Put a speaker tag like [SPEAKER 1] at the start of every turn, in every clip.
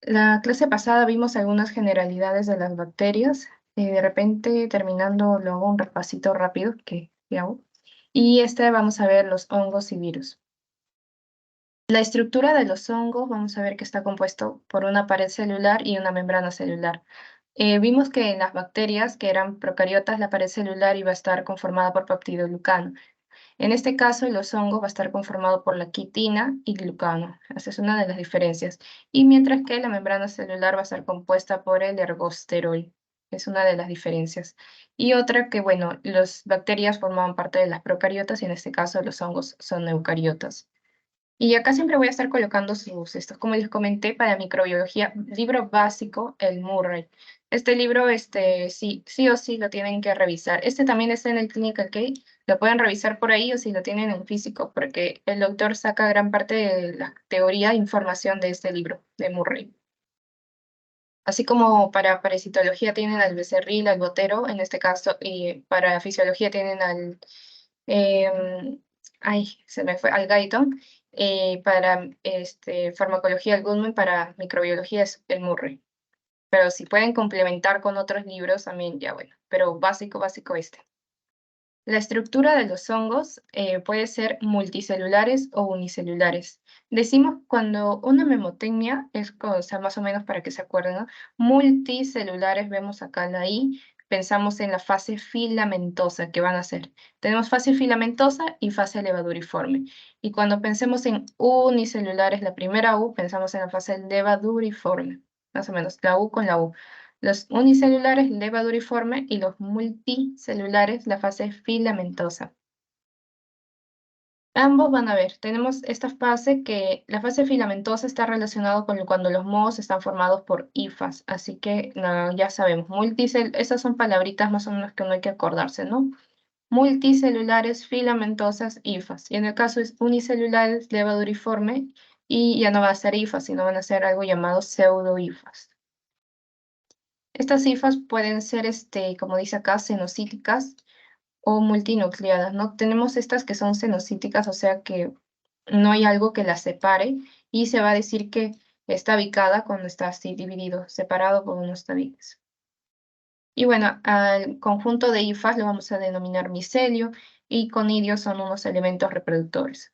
[SPEAKER 1] La clase pasada vimos algunas generalidades de las bacterias. De repente, terminando, lo hago un repasito rápido que hago. Y vamos a ver los hongos y virus. La estructura de los hongos, vamos a ver que está compuesto por una pared celular y una membrana celular. Vimos que en las bacterias, que eran procariotas, la pared celular iba a estar conformada por peptidoglucano. En este caso, los hongos va a estar conformado por la quitina y glucano. Esa es una de las diferencias. Y mientras que la membrana celular va a estar compuesta por el ergosterol. Es una de las diferencias. Y otra que, bueno, las bacterias formaban parte de las procariotas y en este caso los hongos son eucariotas. Y acá siempre voy a estar colocando estos, como les comenté, para microbiología, libro básico, el Murray. Este libro, sí o sí lo tienen que revisar. Este también está en el Clinical Case, lo pueden revisar por ahí o si lo tienen en físico, porque el doctor saca gran parte de la teoría e información de este libro, de Murray. Así como para parasitología tienen al becerril, al botero, en este caso, y para fisiología tienen em, se me fue, al Guyton, para farmacología el Goodman, para microbiología es el Murray. Pero si pueden complementar con otros libros también, ya bueno, pero básico, básico este. La estructura de los hongos puede ser multicelulares o unicelulares. Decimos cuando una memotecnia es, o sea, más o menos para que se acuerden, ¿no? Multicelulares, vemos acá la I, pensamos en la fase filamentosa que van a ser. Tenemos fase filamentosa y fase levaduriforme. Y cuando pensemos en unicelulares, la primera U, pensamos en la fase levaduriforme, más o menos, la U con la U. Los unicelulares, levaduriforme, y los multicelulares, la fase filamentosa. Ambos van a ver, tenemos esta fase que la fase filamentosa está relacionada con cuando los mohos están formados por hifas, así que ya sabemos, esas son palabritas más o menos que no hay que acordarse, ¿no? Multicelulares, filamentosas, hifas. Y en el caso es unicelulares, levaduriforme, y ya no va a ser hifas, sino van a ser algo llamado pseudohifas. Estas hifas pueden ser, como dice acá, cenocíticas o multinucleadas, ¿no? Tenemos estas que son cenocíticas, o sea que no hay algo que las separe y se va a decir que está ubicada cuando está así dividido, separado por unos tabiques. Y bueno, al conjunto de hifas lo vamos a denominar micelio y conidios son unos elementos reproductores.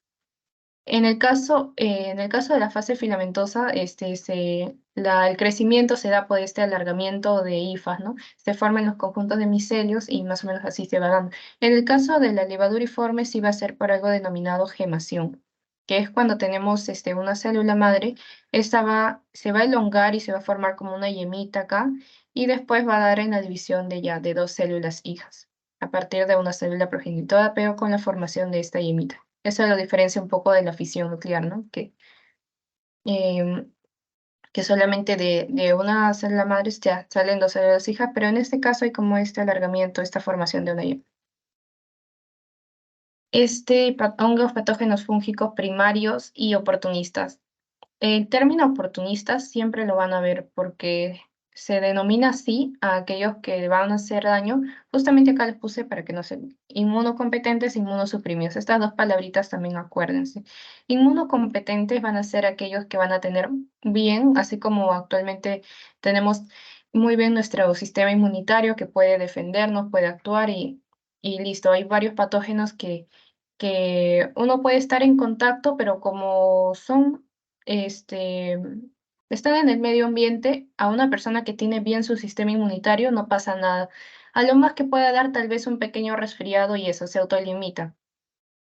[SPEAKER 1] En el caso de la fase filamentosa, el crecimiento se da por este alargamiento de hifas, ¿no? Se forman los conjuntos de micelios y más o menos así se va dando. En el caso de la levaduriforme sí va a ser por algo denominado gemación, que es cuando tenemos una célula madre, se va a elongar y se va a formar como una yemita acá, y después va a dar en la división de dos células hijas, a partir de una célula progenitora, pero con la formación de esta yemita. Eso lo diferencia un poco de la fisión nuclear, ¿no? Em, que solamente de una célula madre ya salen dos células hijas, pero en este caso hay como este alargamiento, esta formación de una yema. Hongos patógenos fúngicos primarios y oportunistas. El término oportunistas siempre lo van a ver porque se denomina así a aquellos que van a hacer daño. Justamente acá les puse para que no se... Inmunocompetentes, inmunosuprimidos. Estas dos palabritas también acuérdense. Inmunocompetentes van a ser aquellos que van a tener bien, así como actualmente tenemos muy bien nuestro sistema inmunitario que puede defendernos, puede actuar y listo. Hay varios patógenos que uno puede estar en contacto, pero como este, están en el medio ambiente, a una persona que tiene bien su sistema inmunitario no pasa nada. A lo más que pueda dar tal vez un pequeño resfriado y eso se autolimita.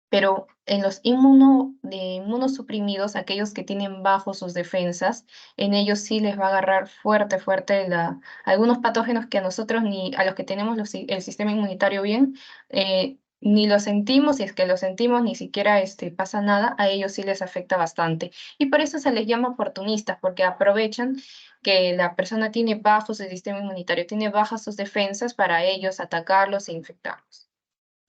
[SPEAKER 1] Pero en los inmunosuprimidos, aquellos que tienen bajos sus defensas, en ellos sí les va a agarrar fuerte, fuerte algunos patógenos que a nosotros ni a los que tenemos el sistema inmunitario bien, ni lo sentimos, si es que lo sentimos, ni siquiera pasa nada, a ellos sí les afecta bastante. Y por eso se les llama oportunistas, porque aprovechan que la persona tiene bajo su sistema inmunitario, tiene bajas sus defensas para ellos atacarlos e infectarlos.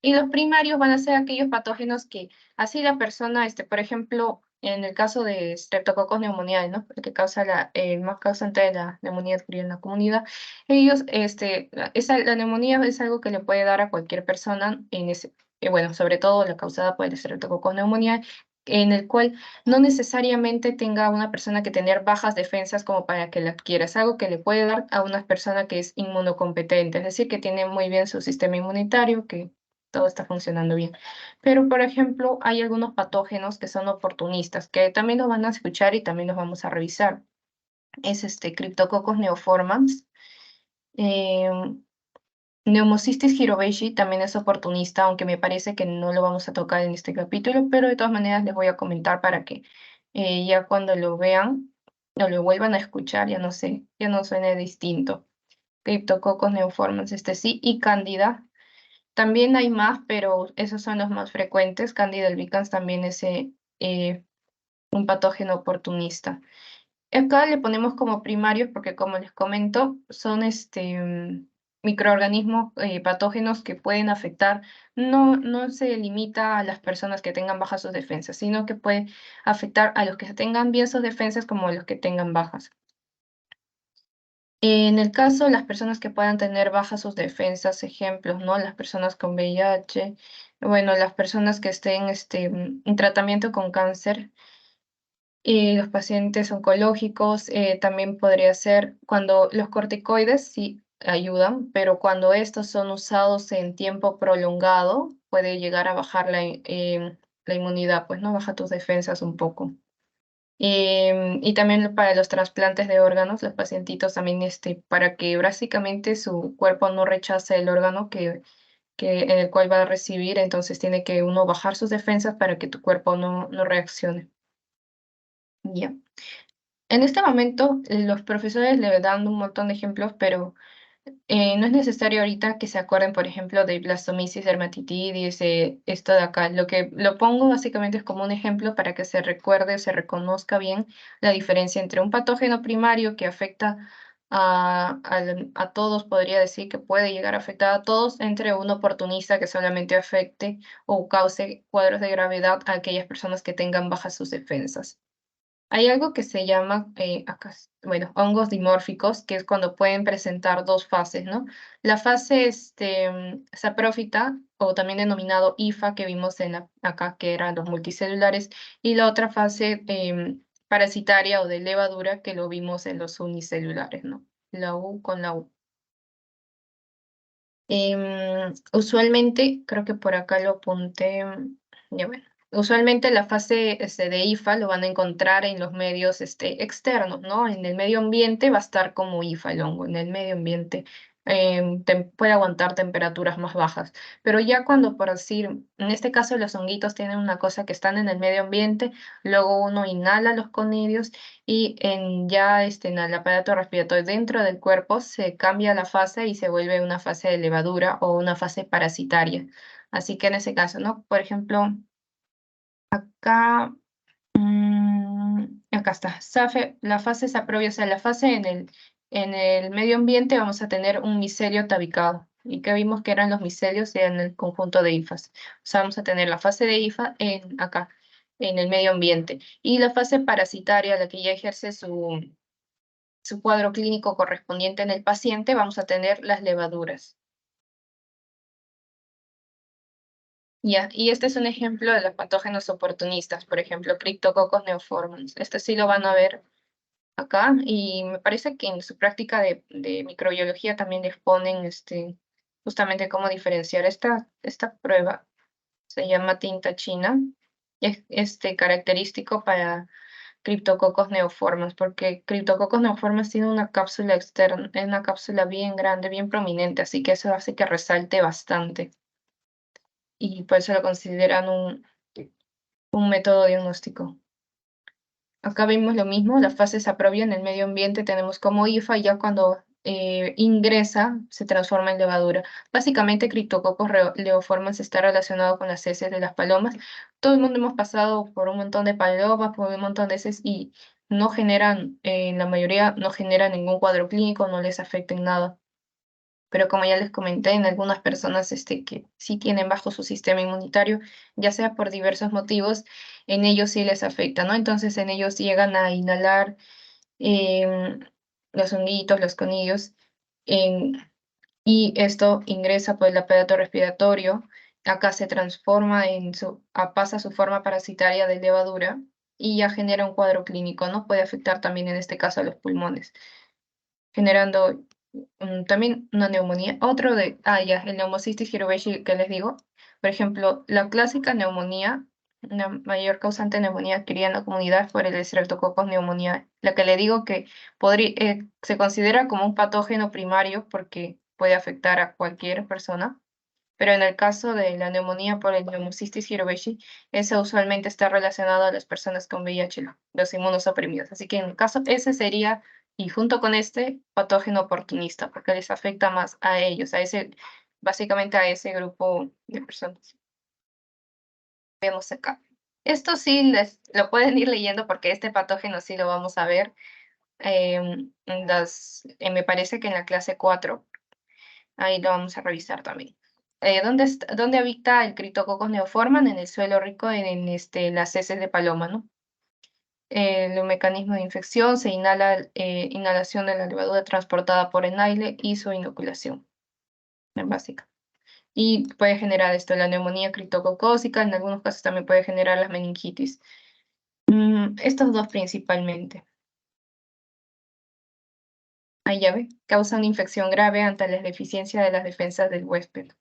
[SPEAKER 1] Y los primarios van a ser aquellos patógenos que así la persona, por ejemplo, en el caso de Streptococcus pneumoniae, ¿no? El que causa el más causante de la neumonía adquirida en la comunidad, ellos, la neumonía es algo que le puede dar a cualquier persona bueno, sobre todo la causada por el Streptococcus pneumoniae, en el cual no necesariamente tenga una persona que tener bajas defensas como para que la adquiera. Es algo que le puede dar a una persona que es inmunocompetente, es decir, que tiene muy bien su sistema inmunitario, que todo está funcionando bien. Pero, por ejemplo, hay algunos patógenos que son oportunistas, que también los van a escuchar y también los vamos a revisar. Es Cryptococcus neoformans. Pneumocystis jirovecii también es oportunista, aunque me parece que no lo vamos a tocar en este capítulo, pero de todas maneras les voy a comentar para que ya cuando lo vean o lo vuelvan a escuchar, ya no sé, ya no suene distinto. Cryptococcus neoformans, sí, y Candida. También hay más, pero esos son los más frecuentes. Candida albicans también es un patógeno oportunista. Acá le ponemos como primarios porque, como les comento, son microorganismos patógenos que pueden afectar, no se limita a las personas que tengan bajas sus defensas, sino que puede afectar a los que tengan bien sus defensas como a los que tengan bajas. En el caso de las personas que puedan tener bajas sus defensas, ejemplos, ¿no? Las personas con VIH, bueno, las personas que estén en tratamiento con cáncer, y los pacientes oncológicos también podría ser cuando los corticoides sí ayudan, pero cuando estos son usados en tiempo prolongado, puede llegar a bajar la inmunidad, pues no baja tus defensas un poco. Y también para los trasplantes de órganos, los pacientitos también, para que básicamente su cuerpo no rechace el órgano en el cual va a recibir, entonces tiene que uno bajar sus defensas para que tu cuerpo no reaccione. Ya. En este momento, los profesores le dan un montón de ejemplos, pero no es necesario ahorita que se acuerden, por ejemplo, de blastomisis, dermatitis, esto de acá. Lo que lo pongo básicamente es como un ejemplo para que se recuerde, se reconozca bien la diferencia entre un patógeno primario que afecta a todos, podría decir que puede llegar a afectar a todos, entre un oportunista que solamente afecte o cause cuadros de gravedad a aquellas personas que tengan bajas sus defensas. Hay algo que se llama, bueno, hongos dimórficos, que es cuando pueden presentar dos fases, ¿no? La fase saprófita, o también denominado IFA, que vimos acá, que eran los multicelulares, y la otra fase parasitaria o de levadura, que lo vimos en los unicelulares, ¿no? La U con la U. Usualmente, creo que por acá lo apunté, ya bueno. Usualmente la fase de IFA lo van a encontrar en los medios externos, ¿no? En el medio ambiente va a estar como IFA el hongo, en el medio ambiente puede aguantar temperaturas más bajas. Pero ya cuando, por decir, en este caso los honguitos tienen una cosa que están en el medio ambiente, luego uno inhala los conidios y en el aparato respiratorio dentro del cuerpo se cambia la fase y se vuelve una fase de levadura o una fase parasitaria. Así que en ese caso, ¿no? Por ejemplo, acá, acá está, la fase saprobia, o sea, la fase en el medio ambiente vamos a tener un micelio tabicado. ¿Y que vimos que eran los micelios en el conjunto de IFAs? O sea, vamos a tener la fase de IFA acá, en el medio ambiente. Y la fase parasitaria, la que ya ejerce su cuadro clínico correspondiente en el paciente, vamos a tener las levaduras. Ya, y este es un ejemplo de los patógenos oportunistas, por ejemplo, Cryptococcus neoformans. Este sí lo van a ver acá, y me parece que en su práctica de microbiología también les ponen justamente cómo diferenciar esta prueba. Se llama tinta china, y es característico para Cryptococcus neoformans, porque Cryptococcus neoformans tiene una cápsula externa, una cápsula bien grande, bien prominente, así que eso hace que resalte bastante, y por eso lo consideran un método diagnóstico. Acá vemos lo mismo, la fase saprobia en el medio ambiente tenemos como IFA, y ya cuando ingresa se transforma en levadura. Básicamente Cryptococcus leoformans está relacionado con las heces de las palomas. Todo el mundo hemos pasado por un montón de palomas, por un montón de heces, y no generan, la mayoría no generan ningún cuadro clínico, no les afecta en nada. Pero como ya les comenté, en algunas personas que sí tienen bajo su sistema inmunitario, ya sea por diversos motivos, en ellos sí les afecta, ¿no? Entonces en ellos llegan a inhalar los honguitos, los conillos, y esto ingresa por el aparato respiratorio acá se transforma pasa a su forma parasitaria de levadura y ya genera un cuadro clínico, ¿no? Puede afectar también en este caso a los pulmones, generando también una neumonía. El Pneumocystis jirovecii que les digo. Por ejemplo, la clásica neumonía, la mayor causante de neumonía adquirida en la comunidad fue el Streptococcus pneumoniae, la que le digo que se considera como un patógeno primario porque puede afectar a cualquier persona. Pero en el caso de la neumonía por el Pneumocystis jirovecii, eso usualmente está relacionado a las personas con VIH, los inmunosuprimidos. Así que en el caso, ese sería, y junto con este, patógeno oportunista, porque les afecta más a ellos, básicamente a ese grupo de personas. Vemos acá. Esto sí lo pueden ir leyendo porque este patógeno sí lo vamos a ver. Me parece que en la clase 4. Ahí lo vamos a revisar también. ¿Dónde habita el Cryptococcus neoformans? En el suelo rico en las heces de paloma, ¿no? Los mecanismos de infección se inhalación de la levadura transportada por el aire y su inoculación, en básica. Y puede generar la neumonía criptococócica, en algunos casos también puede generar las meningitis. Estos dos principalmente. Ahí ya ve, causan infección grave ante la deficiencia de las defensas del huésped.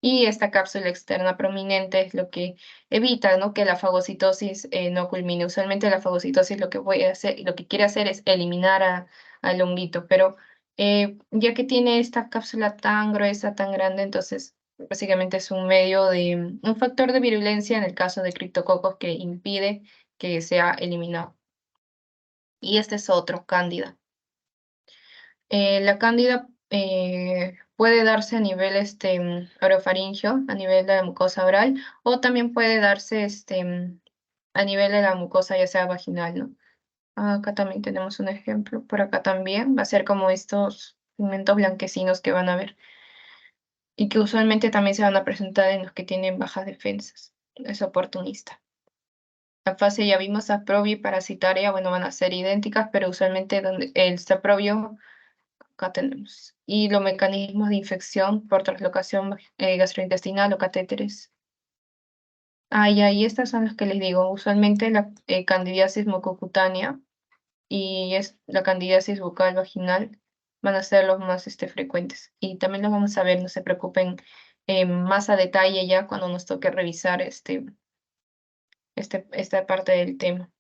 [SPEAKER 1] Y esta cápsula externa prominente es lo que evita, ¿no?, que la fagocitosis no culmine. Usualmente la fagocitosis lo que quiere hacer es eliminar al honguito, pero ya que tiene esta cápsula tan gruesa, tan grande, entonces básicamente es un factor de virulencia en el caso de criptococos que impide que sea eliminado. Y este es otro, cándida. La cándida puede darse a nivel orofaringeo, a nivel de la mucosa oral, o también puede darse a nivel de la mucosa, ya sea vaginal, ¿no? Acá también tenemos un ejemplo, por acá también va a ser como estos pigmentos blanquecinos que van a ver, y que usualmente también se van a presentar en los que tienen bajas defensas. Es oportunista. La fase ya vimos aprobio y parasitaria, bueno, van a ser idénticas, pero usualmente donde el saprobio acá tenemos. Y los mecanismos de infección por translocación gastrointestinal o catéteres. Y ahí estas son las que les digo. Usualmente la candidiasis mucocutánea y la candidiasis bucal vaginal van a ser los más frecuentes. Y también los vamos a ver, no se preocupen, más a detalle ya cuando nos toque revisar esta parte del tema.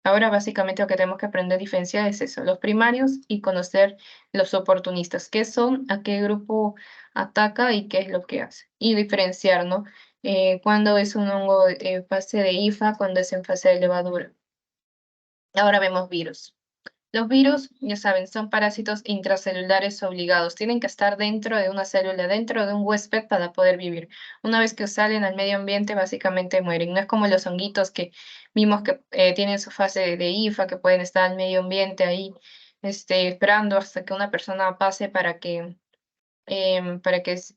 [SPEAKER 1] Ahora básicamente lo que tenemos que aprender a diferenciar es eso, los primarios y conocer los oportunistas, qué son, a qué grupo ataca y qué es lo que hace. Y diferenciar, ¿no? Cuando es un hongo en fase de IFA, cuando es en fase de levadura. Ahora vemos virus. Los virus, ya saben, son parásitos intracelulares obligados. Tienen que estar dentro de una célula, dentro de un huésped para poder vivir. Una vez que salen al medio ambiente, básicamente mueren. No es como los honguitos que vimos que tienen su fase de IFA, que pueden estar al medio ambiente ahí, esperando hasta que una persona pase para que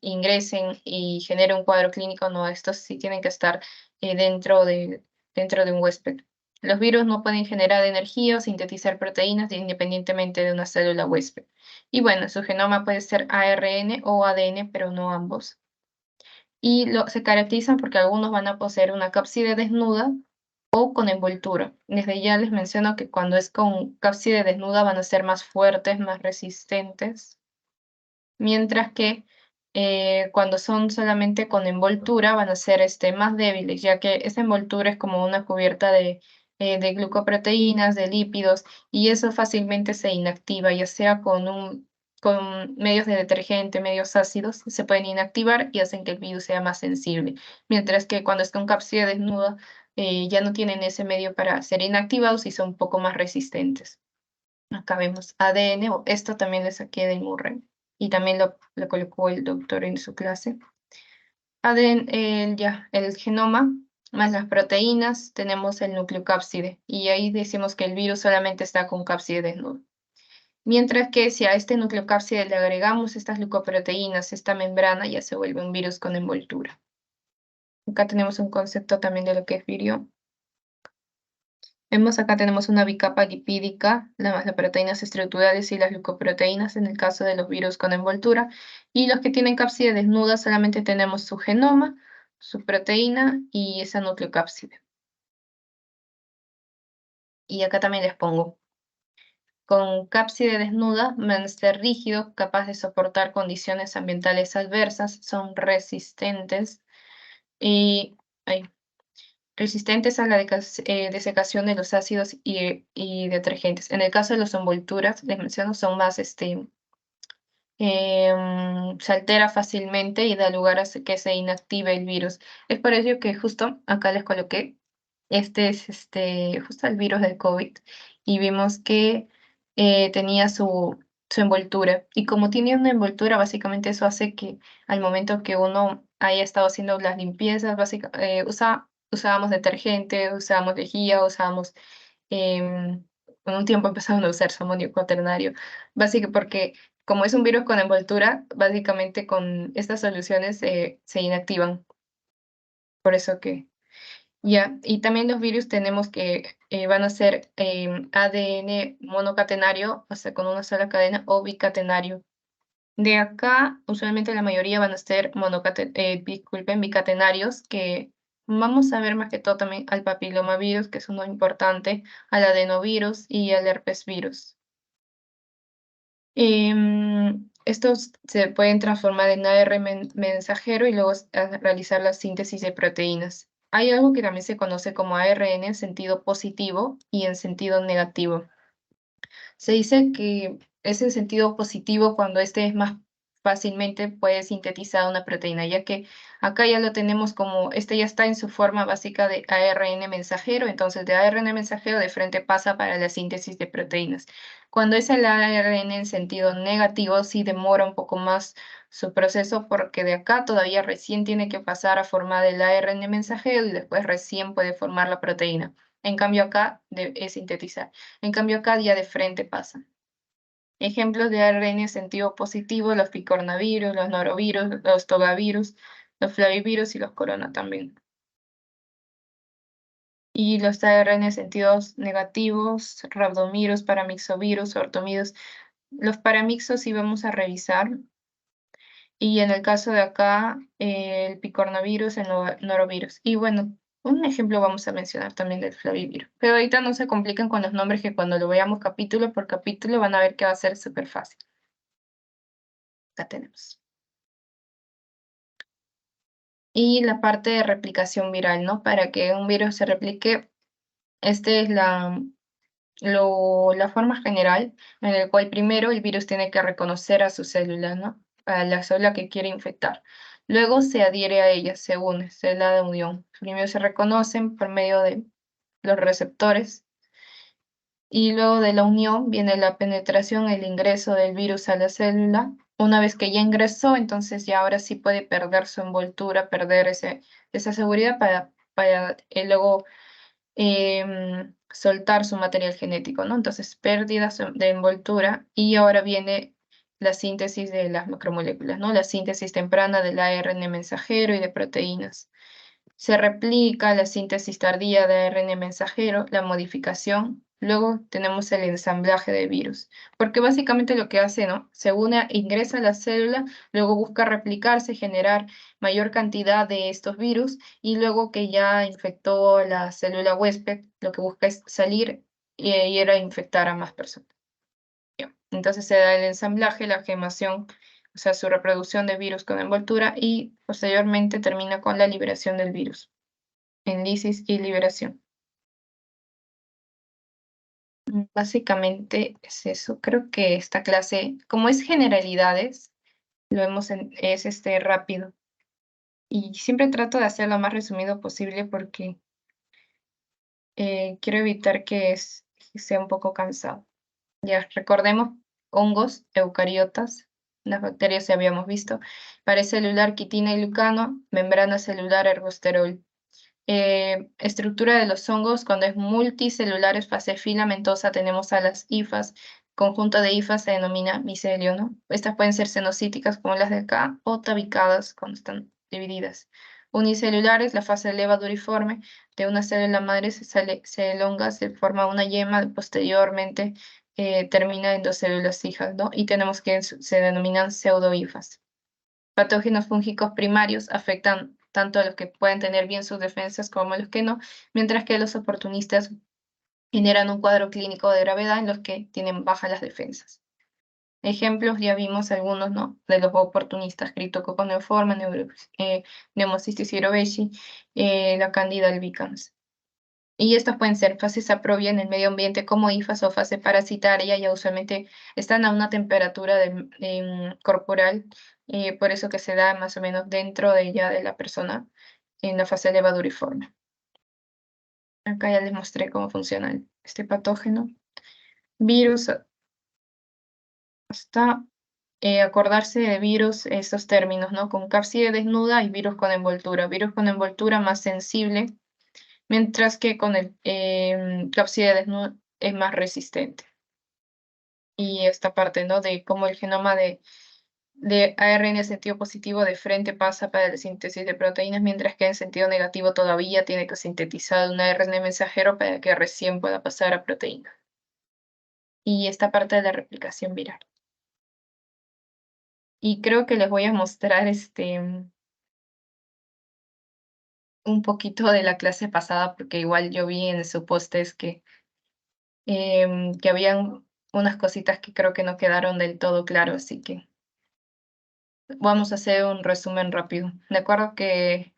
[SPEAKER 1] ingresen y genere un cuadro clínico. No, estos sí tienen que estar dentro de un huésped. Los virus no pueden generar energía o sintetizar proteínas independientemente de una célula huésped. Y bueno, su genoma puede ser ARN o ADN, pero no ambos. Y se caracterizan porque algunos van a poseer una cápside desnuda o con envoltura. Desde ya les menciono que cuando es con cápside desnuda van a ser más fuertes, más resistentes, mientras que cuando son solamente con envoltura van a ser más débiles, ya que esa envoltura es como una cubierta de glucoproteínas, de lípidos, y eso fácilmente se inactiva, ya sea con medios de detergente, medios ácidos, se pueden inactivar y hacen que el virus sea más sensible, mientras que cuando es con cápside desnuda ya no tienen ese medio para ser inactivados y son un poco más resistentes. Acá vemos ADN, o esto también le saqué del Murray y también lo colocó el doctor en su clase. ADN, el genoma más las proteínas, tenemos el nucleocápside y ahí decimos que el virus solamente está con cápside desnudo. Mientras que si a este nucleocápside le agregamos estas glucoproteínas, esta membrana, ya se vuelve un virus con envoltura. Acá tenemos un concepto también de lo que es virión. Vemos acá tenemos una bicapa lipídica, las proteínas estructurales y las glucoproteínas en el caso de los virus con envoltura. Y los que tienen cápside desnuda solamente tenemos su genoma, su proteína y esa nucleocápside. Y acá también les pongo. Con cápside desnuda van a ser rígidos, capaz de soportar condiciones ambientales adversas, son resistentes y ay, resistentes a la desecación de los ácidos y detergentes. En el caso de las envolturas, les menciono, son más, se altera fácilmente y da lugar a que se inactive el virus. Es por ello que justo acá les coloqué, este es justo el virus del COVID, y vimos que tenía su envoltura. Y como tiene una envoltura, básicamente eso hace que al momento que uno haya estado haciendo las limpiezas, usábamos detergente, usábamos lejía, usábamos, en un tiempo empezaron a usar amonio cuaternario, básicamente porque como es un virus con envoltura, básicamente con estas soluciones se inactivan. Por eso que ya, y también los virus tenemos que van a ser ADN monocatenario, o sea, con una sola cadena, o bicatenario. De acá, usualmente la mayoría van a ser bicatenarios, que vamos a ver más que todo también al papilomavirus, que es uno importante, al adenovirus y al herpes virus. Estos se pueden transformar en ARN mensajero y luego realizar la síntesis de proteínas. Hay algo que también se conoce como ARN en sentido positivo y en sentido negativo. Se dice que es en sentido positivo cuando este es más fácilmente puede sintetizar una proteína, ya que acá ya lo tenemos como, este ya está en su forma básica de ARN mensajero, entonces de ARN mensajero de frente pasa para la síntesis de proteínas. Cuando es el ARN en sentido negativo, sí demora un poco más su proceso, porque de acá todavía recién tiene que pasar a formar el ARN mensajero y después recién puede formar la proteína. En cambio acá es sintetizar. En cambio acá ya de frente pasa. Ejemplos de ARN en sentido positivo, los picornavirus, los norovirus, los togavirus, los flavivirus y los corona también. Y los ARN en sentidos negativos, rhabdovirus, paramixovirus, ortovirus. Los paramixos sí vamos a revisar. Y en el caso de acá, el picornavirus, el norovirus. Y bueno, un ejemplo vamos a mencionar también del flavivirus. Pero ahorita no se compliquen con los nombres, que cuando lo veamos capítulo por capítulo van a ver que va a ser súper fácil. Acá tenemos. Y la parte de replicación viral, ¿no? Para que un virus se replique, esta es la forma general en la cual primero el virus tiene que reconocer a su célula, ¿no? A la célula que quiere infectar. Luego se adhiere a ella, se une, se da de unión. Primero se reconocen por medio de los receptores y luego de la unión viene la penetración, el ingreso del virus a la célula. Una vez que ya ingresó, entonces ya ahora sí puede perder su envoltura, perder esa seguridad para luego soltar su material genético, ¿no? Entonces, pérdidas de envoltura y ahora viene la síntesis de las macromoléculas, ¿no? La síntesis temprana del ARN mensajero y de proteínas. Se replica la síntesis tardía de ARN mensajero, la modificación. Luego tenemos el ensamblaje de virus, porque básicamente lo que hace, ¿no? Se une, ingresa a la célula, luego busca replicarse, generar mayor cantidad de estos virus, y luego que ya infectó la célula huésped, lo que busca es salir y ir a infectar a más personas. Ya. Entonces se da el ensamblaje, la gemación, o sea, su reproducción de virus con envoltura, y posteriormente termina con la liberación del virus en lisis y liberación. Básicamente es eso. Creo que esta clase, como es generalidades, es rápido. Y siempre trato de hacerlo lo más resumido posible porque quiero evitar que sea un poco cansado. Ya recordemos, hongos, eucariotas, las bacterias ya habíamos visto, pared celular, quitina y glucano, membrana celular, ergosterol. Estructura de los hongos, cuando es multicelular, es fase filamentosa, tenemos a las hifas. Conjunto de hifas se denomina micelio, ¿no? Estas pueden ser cenocíticas como las de acá o tabicadas cuando están divididas. Unicelulares, la fase levaduriforme de una célula madre se elonga, se forma una yema, posteriormente termina en dos células hijas, ¿no? Y tenemos que se denominan pseudohifas. Patógenos fúngicos primarios afectan tanto a los que pueden tener bien sus defensas como a los que no, mientras que los oportunistas generan un cuadro clínico de gravedad en los que tienen bajas las defensas. Ejemplos, ya vimos algunos, ¿no? De los oportunistas: Cryptococcus neoforme, Pneumocystis jirovecii, la Candida albicans. Y estas pueden ser fases saprobia en el medio ambiente como hifas o fase parasitaria, ya usualmente están a una temperatura corporal, por eso que se da más o menos dentro de ya de la persona en la fase levaduriforme. Acá ya les mostré cómo funciona este patógeno. Virus, hasta acordarse de virus, estos términos, ¿no? Con cápside desnuda y virus con envoltura. Virus con envoltura más sensible, mientras que con el cápside desnuda es más resistente. Y esta parte, ¿no? De cómo el genoma de ARN en sentido positivo de frente pasa para la síntesis de proteínas, mientras que en sentido negativo todavía tiene que sintetizar un ARN mensajero para que recién pueda pasar a proteína. Y esta parte de la replicación viral. Y creo que les voy a mostrar un poquito de la clase pasada, porque igual yo vi en su postes que habían unas cositas que creo que no quedaron del todo claro, así que vamos a hacer un resumen rápido. De acuerdo que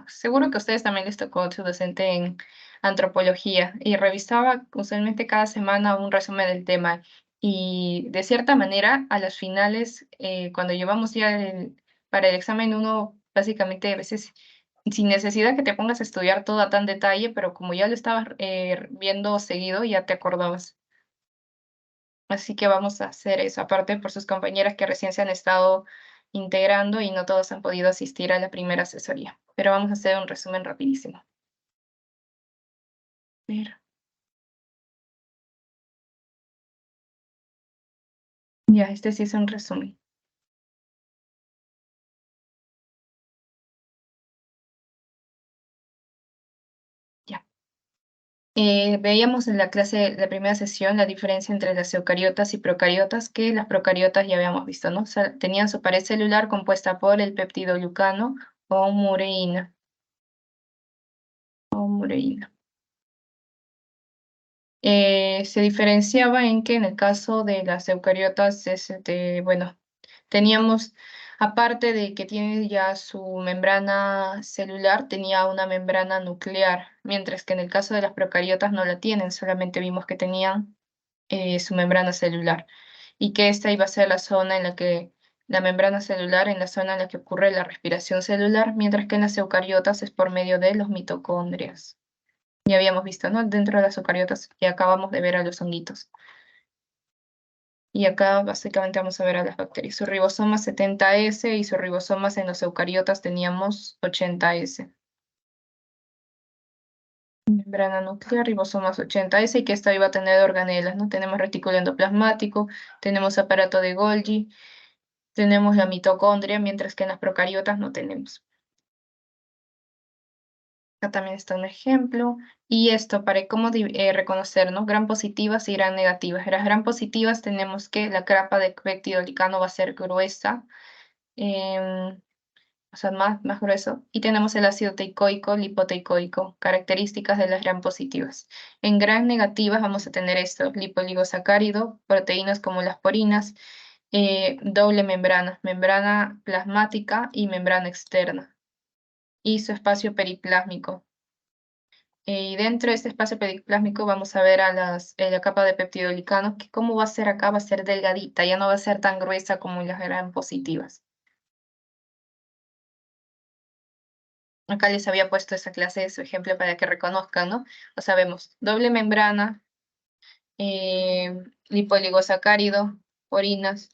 [SPEAKER 1] seguro que a ustedes también les tocó su docente en antropología y revisaba usualmente cada semana un resumen del tema. Y de cierta manera, a las finales, cuando llevamos ya para el examen, uno básicamente a veces sin necesidad que te pongas a estudiar todo a tan detalle, pero como ya lo estabas viendo seguido, ya te acordabas. Así que vamos a hacer eso, aparte por sus compañeras que recién se han estado integrando y no todos han podido asistir a la primera asesoría. Pero vamos a hacer un resumen rapidísimo. Ver. Ya, este sí es un resumen. Ya. Veíamos en la clase, la primera sesión, la diferencia entre las eucariotas y procariotas, que las procariotas ya habíamos visto, ¿no? O sea, tenían su pared celular compuesta por el peptidoglucano o mureína. Se diferenciaba en que en el caso de las eucariotas, bueno, teníamos, aparte de que tiene ya su membrana celular, tenía una membrana nuclear, mientras que en el caso de las procariotas no la tienen, solamente vimos que tenían su membrana celular, y que esta iba a ser la zona en la que, la membrana celular, en la zona en la que ocurre la respiración celular, mientras que en las eucariotas es por medio de los mitocondrias. Ya habíamos visto, ¿no? Dentro de las eucariotas, y acabamos de ver a los honguitos. Y acá básicamente vamos a ver a las bacterias. Su ribosoma 70S y sus ribosomas en los eucariotas teníamos 80S. Membrana nuclear, ribosomas 80S, y que esta iba a tener organelas, ¿no? Tenemos retículo endoplasmático, tenemos aparato de Golgi, tenemos la mitocondria, mientras que en las procariotas no tenemos. Acá también está un ejemplo. Y esto para cómo reconocer, ¿no? Gran positivas y gran negativas. En las gran positivas tenemos que la capa de peptidoglicano va a ser gruesa, o sea, más grueso. Y tenemos el ácido teicoico, lipoteicoico, características de las gran positivas. En gran negativas vamos a tener esto: lipoligosacárido, proteínas como las porinas, doble membrana, membrana plasmática y membrana externa, y su espacio periplásmico. Y dentro de este espacio periplásmico vamos a ver a la capa de peptidoglicano, que cómo va a ser acá, va a ser delgadita, ya no va a ser tan gruesa como en las gran positivas. Acá les había puesto esa clase de su ejemplo para que reconozcan, ¿no? O sea, vemos doble membrana, lipoligosacárido, porinas,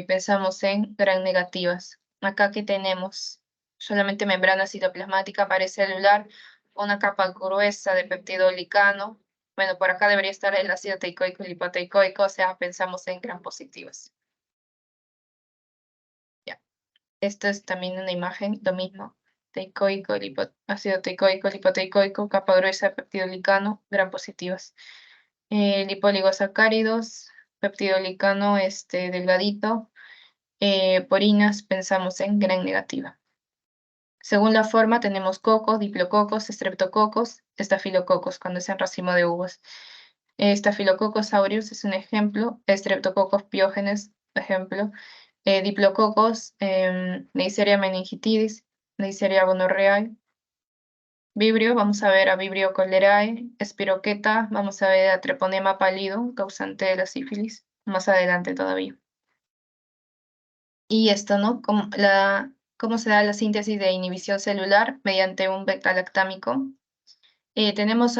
[SPEAKER 1] pensamos en gran negativas. Acá que tenemos solamente membrana citoplasmática celular, una capa gruesa de peptidoglicano. Bueno, por acá debería estar el ácido teicoico y lipoteicoico, o sea, pensamos en gran positivas. Ya. Esto es también una imagen, lo mismo. teicoico, ácido teicoico, lipoteicoico, capa gruesa, peptidolicano, gram positivas. Lipoligosacáridos, peptidolicano delgadito, porinas, pensamos en gran negativa. Según la forma, tenemos cocos, diplococos, estreptococos, estafilococos, cuando es en racimo de uvas. Staphylococcus aureus es un ejemplo, Streptococcus pyogenes, ejemplo, Diplococos, Neisseria meningitidis, Neisseria gonorrhoeae, Vibrio, vamos a ver a Vibrio cholerae, Espiroqueta, vamos a ver a Treponema pálido, causante de la sífilis, más adelante todavía. Y esto, ¿no? ¿Cómo se da la síntesis de inhibición celular mediante un beta-lactámico? Tenemos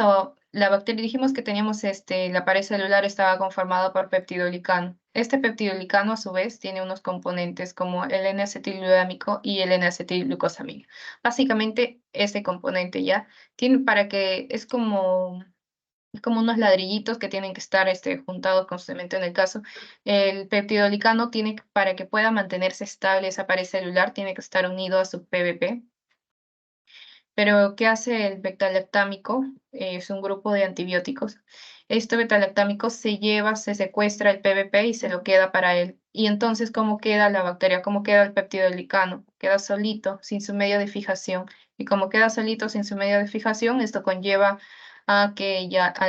[SPEAKER 1] la bacteria, dijimos que teníamos la pared celular estaba conformada por peptidolicano. Este peptidolicano, a su vez, tiene unos componentes como el N-acetilglutámico y el N-acetilglucosamina. Básicamente, este componente ya tiene es como unos ladrillitos que tienen que estar juntados constantemente en el caso. El peptidolicano para que pueda mantenerse estable esa pared celular, tiene que estar unido a su PBP. Pero, ¿qué hace el beta-lactámico? Es un grupo de antibióticos. Este beta-lactámico se secuestra el PBP y se lo queda para él. Y entonces, ¿cómo queda la bacteria? ¿Cómo queda el peptidolicano? Queda solito, sin su medio de fijación. Y como queda solito, sin su medio de fijación, esto conlleva a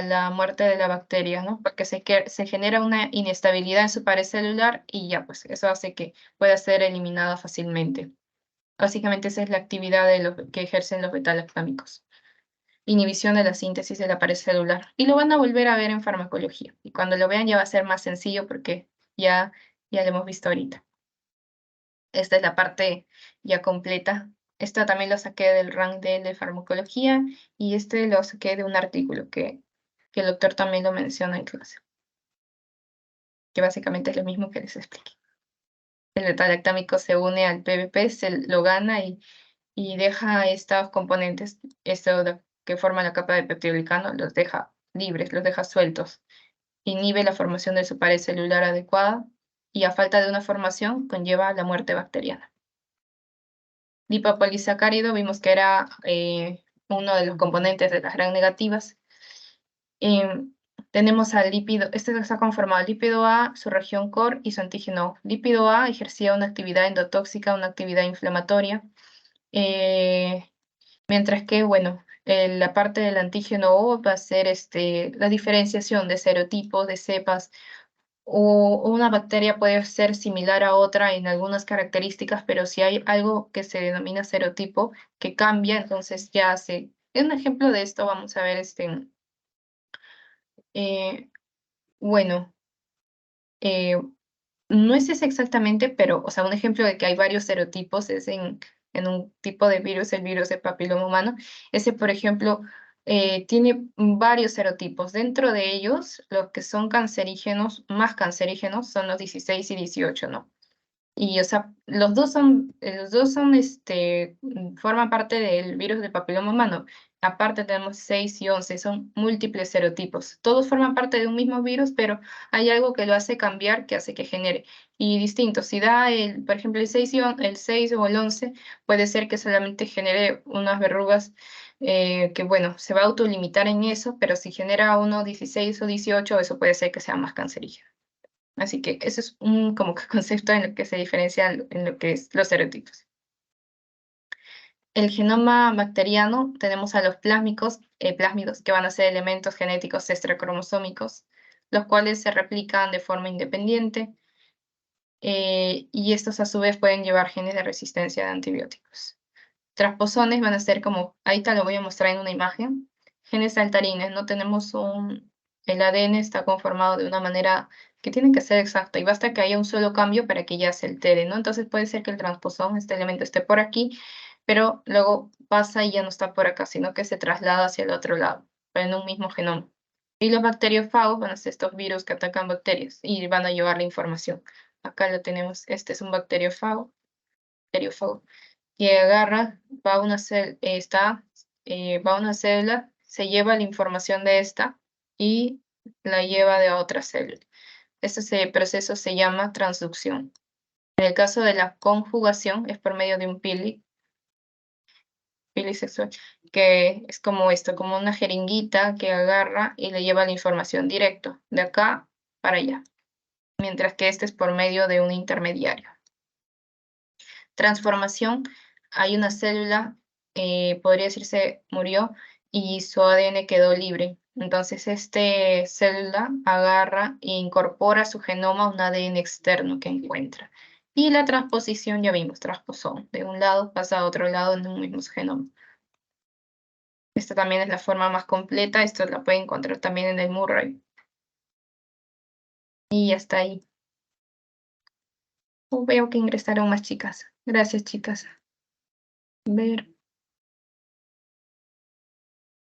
[SPEAKER 1] la muerte de la bacteria, ¿no? Porque se genera una inestabilidad en su pared celular y ya, pues, eso hace que pueda ser eliminada fácilmente. Básicamente esa es la actividad que ejercen los beta-lactámicos. Inhibición de la síntesis de la pared celular. Y lo van a volver a ver en farmacología. Y cuando lo vean ya va a ser más sencillo porque ya lo hemos visto ahorita. Esta es la parte ya completa. Esto también lo saqué del rank de farmacología y lo saqué de un artículo que el doctor también lo menciona en clase. Que básicamente es lo mismo que les expliqué. El beta-lactámico se une al PBP, se lo gana y deja estos componentes, que forman la capa de peptidolicano, los deja libres, los deja sueltos. Inhibe la formación de su pared celular adecuada y a falta de una formación conlleva la muerte bacteriana. Lipopolisacárido vimos que era uno de los componentes de las gram negativas. Tenemos al lípido, está conformado lípido A, su región core y su antígeno. Lípido A ejercía una actividad endotóxica, una actividad inflamatoria. Mientras que, bueno, la parte del antígeno O va a ser la diferenciación de serotipos, de cepas, o una bacteria puede ser similar a otra en algunas características, pero si hay algo que se denomina serotipo que cambia, entonces ya hace. Un ejemplo de esto vamos a ver bueno, eh, no es ese exactamente, pero, o sea, un ejemplo de que hay varios serotipos es en un tipo de virus, el virus de papiloma humano. Ese, por ejemplo, tiene varios serotipos. Dentro de ellos, los que son cancerígenos, más cancerígenos, son los 16 y 18, ¿no? Y, o sea, forman parte del virus del papiloma humano. Aparte tenemos 6 y 11, son múltiples serotipos. Todos forman parte de un mismo virus, pero hay algo que lo hace cambiar, que hace que genere. Y distinto, si da, por ejemplo, el 6 o el 11, puede ser que solamente genere unas verrugas que, bueno, se va a autolimitar en eso, pero si genera uno 16 o 18, eso puede ser que sea más cancerígeno. Así que ese es un como que concepto en lo que se diferencia en lo que es los serotipos. El genoma bacteriano, tenemos a los plásmidos, que van a ser elementos genéticos extracromosómicos, los cuales se replican de forma independiente, y estos a su vez pueden llevar genes de resistencia de antibióticos. Transposones van a ser como, ahí te lo voy a mostrar en una imagen, genes saltarines, no tenemos el ADN está conformado de una manera que tiene que ser exacta y basta que haya un solo cambio para que ya se altere, ¿no? Entonces puede ser que el transposón, este elemento esté por aquí, pero luego pasa y ya no está por acá, sino que se traslada hacia el otro lado, pero en un mismo genoma. Y los bacteriófagos van a ser estos virus que atacan bacterias y van a llevar la información. Acá lo tenemos, este es un bacteriófago, que agarra, va a una célula, se lleva la información de esta y la lleva de otra célula. Este proceso se llama transducción. En el caso de la conjugación es por medio de un pili. filisexual, que es como esto, como una jeringuita que agarra y le lleva la información directo, de acá para allá, mientras que este es por medio de un intermediario. Transformación, hay una célula, podría decirse, murió y su ADN quedó libre. Entonces, esta célula agarra e incorpora a su genoma un ADN externo que encuentra. Y la transposición, ya vimos, transposón. De un lado pasa a otro lado en un mismo genoma. Esta también es la forma más completa. Esto la pueden encontrar también en el Murray. Y hasta ahí. Veo que ingresaron más chicas. Gracias, chicas. Ver.